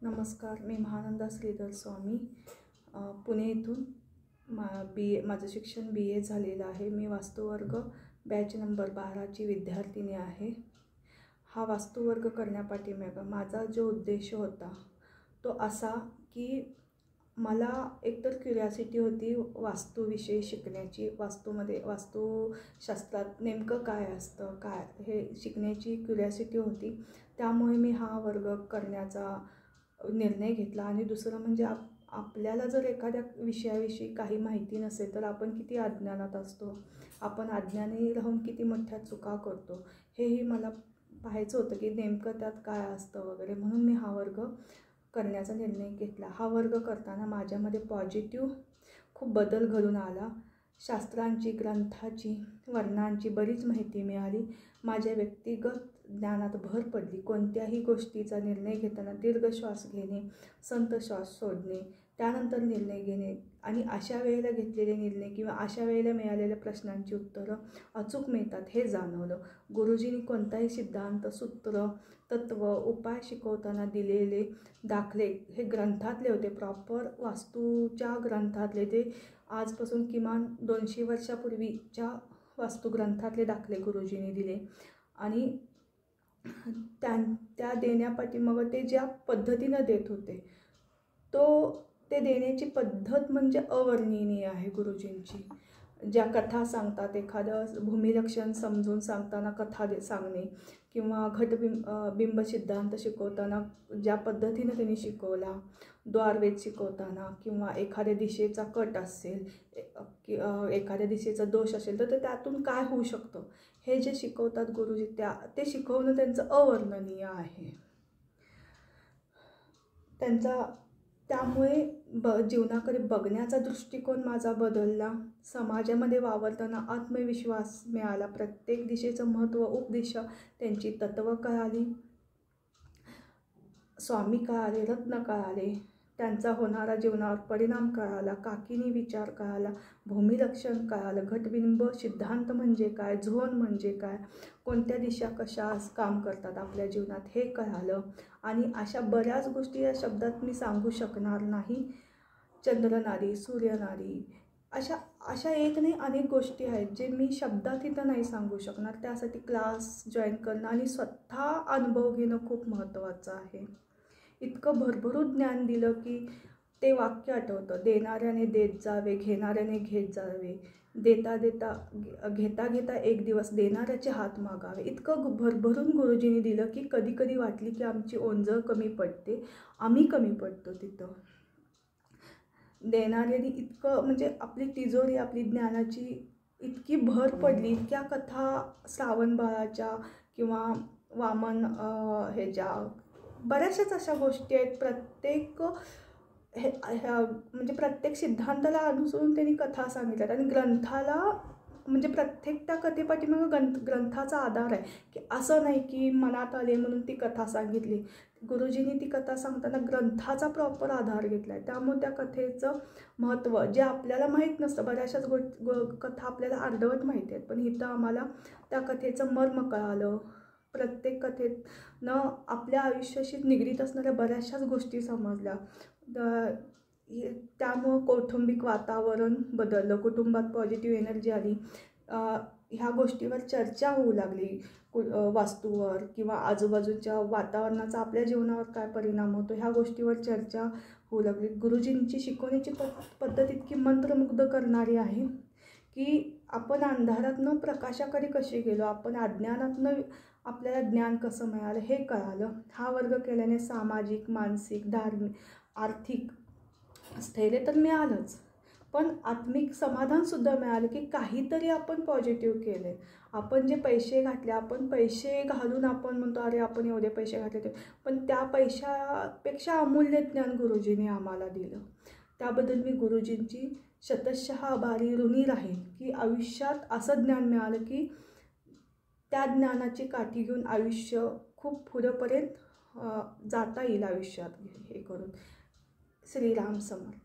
नमस्कार, मी महानंदा श्रीधर स्वामी पुणे येथून माझं शिक्षण BA झालेलं आहे। मी वास्तुवर्ग बॅच नंबर 12ची विद्यार्थिनी आहे। हा वास्तुवर्ग करण्यापाठीमागे माझा जो उद्देश होता तो असा की मला एकतर क्युरियोसिटी होती वास्तुविषयी शिकण्याची, वास्तुशास्त्रात नेमकं काय असतं काय हे शिकण्याची क्युरियोसिटी होती। त्यामुळे मी हा वर्ग करण्याचा निर्णय घेतला। आणि दुसरं म्हणजे आपल्याला जर एखाद्या विषयाविषयी काही माहिती नसेल तर आपण किती अज्ञानात असतो, आपण अज्ञानी राहून किती मोठ्या चुका करतो, हेही मला पाहायचं होतं की नेमकं त्यात काय असतं वगैरे। म्हणून मी हा वर्ग करण्याचा निर्णय घेतला। हा वर्ग करताना माझ्यामध्ये पॉझिटिव्ह खूप बदल घडून आला। शास्त्रांची, ग्रंथाची, वर्णांची बरीच माहिती मिळाली। माझ्या व्यक्तिगत ज्ञानात भर पडली। कोणत्याही गोष्टीचा निर्णय घेताना दीर्घ श्वास घेणे, संत श्वास सोडणे, त्यानंतर निर्णय घेणे आणि अशा वेळेला घेतलेले निर्णय किंवा अशा वेळेला मिळालेल्या प्रश्नांची उत्तरं अचूक मिळतात हे जाणवलं। गुरुजींनी कोणताही सिद्धांत, सूत्र, तत्व, उपाय शिकवताना दिलेले दाखले हे ग्रंथातले होते, प्रॉपर वास्तूच्या ग्रंथातले। ते आजपासून किमान 200 वर्षापूर्वीच्या वास्तुग्रंथातले दाखले गुरुजींनी दिले। आणि त्या देण्यापाठी मग ते ज्या पद्धतीनं देत होते ते देण्याची पद्धत म्हणजे अवर्णनीय आहे गुरुजींची। ज्या कथा सांगतात, एखादं भूमिलक्षण समजून सांगताना कथा सांगणे किंवा बिंब सिद्धांत शिकवताना ज्या पद्धतीने त्यांनी शिकवला, द्वारवेद शिकवताना किंवा एखाद्या दिशेचा कट असेल, एखाद्या दिशेचा दोष असेल तर त्यातून काय होऊ शकतं हे जे शिकवतात गुरुजी, ते शिकवणं त्यांचं अवर्णनीय आहे। त्यामुळे जीवनाकडे बघण्याचा दृष्टिकोन माझा बदलला। समाजामध्ये वावरताना आत्मविश्वास मिळाला। प्रत्येक दिशेचं महत्त्व, उपदिशा, त्यांची तत्त्व कळाली, स्वामी कळाले, रत्न कळाले, त्यांचा होणारा जीवनावर परिणाम कळाला, काकिनी विचार कळाला, भूमिलक्षण कळालं, घटबिंब सिद्धांत म्हणजे काय, झोन म्हणजे काय, कोणत्या दिशा कशा काम करतात आपल्या जीवनात हे कळालं। आणि अशा बऱ्याच गोष्टी या शब्दात मी सांगू शकणार नाही। चंद्रनाडी, सूर्यनाडी, अशा एक नाही अनेक गोष्टी आहेत जे मी शब्दात इथं नाही सांगू शकणार। त्यासाठी क्लास जॉईन करणं आणि स्वतः अनुभव घेणं खूप महत्त्वाचं आहे। इतकं भरभरून ज्ञान दिलं की ते वाक्य आठवतं, देणाऱ्याने देत जावे, घेणाऱ्याने घेत जावे, घेता घेता एक दिवस देणाऱ्याचे हात मागावे। इतकं भरभरून गुरुजींनी दिलं की कधी कधी वाटली की आमची ओंजळ कमी पडते, आम्ही कमी पडतो तिथं। देणाऱ्याने इतकं म्हणजे आपली तिजोरी, आपली ज्ञानाची इतकी भर पडली। इतक्या कथा श्रावणबाळाच्या किंवा वामन बऱ्याचशाच अशा गोष्टी आहेत। म्हणजे प्रत्येक सिद्धांताला अनुसरून त्यांनी कथा सांगितल्यात आणि ग्रंथाला म्हणजे प्रत्येक त्या कथेपाठीमागे ग्रंथाचा आधार आहे की असं नाही की मनात आले म्हणून ती कथा सांगितली। गुरुजींनी ती कथा सांगताना ग्रंथाचा प्रॉपर आधार घेतला आहे। त्यामुळे त्या कथेचं महत्त्व जे आपल्याला माहीत नसतं, बऱ्याचशाच कथा आपल्याला अर्धवट माहिती आहेत, पण इथं आम्हाला त्या कथेचं मर्म कळालं। प्रत्येक कथेनं आपल्या आयुष्याशी निगडीत असणाऱ्या बऱ्याचशाच गोष्टी समजल्या। त्यामुळं कौटुंबिक वातावरण बदललं, कुटुंबात पॉझिटिव्ह एनर्जी आली, ह्या गोष्टीवर चर्चा होऊ लागली, वास्तूवर किंवा आजूबाजूच्या वातावरणाचा आपल्या जीवनावर काय परिणाम होतो ह्या गोष्टीवर चर्चा होऊ लागली। गुरुजींची शिकवण्याची पद्धत इतकी मंत्रमुग्ध करणारी आहे की आपण अंधारातनं प्रकाशाकडे कसे गेलो, आपण अज्ञानातनं आपल्याला ज्ञान कसं मिळालं हे कळालं। हा वर्ग केल्याने सामाजिक, मानसिक, धार्मिक, आर्थिक स्थैर्य तर मिळालंच, पण आत्मिक समाधानसुद्धा मिळालं की काहीतरी आपण पॉझिटिव्ह केले। आपण जे पैसे घातले, आपण पैसे घालून आपण म्हणतो अरे आपण एवढे पैसे घातले ते, पण त्या पैशापेक्षा अमूल्य ज्ञान गुरुजींनी आम्हाला दिलं। त्याबद्दल मी गुरुजींची शतशः आभारी ऋणी राहीन की आयुष्यात असं ज्ञान मिळालं की त्या ज्ञानाची काठी घेऊन आयुष्य खूप पुढेपर्यंत जाता येईल आयुष्यात हे करून। श्रीराम समर्थ।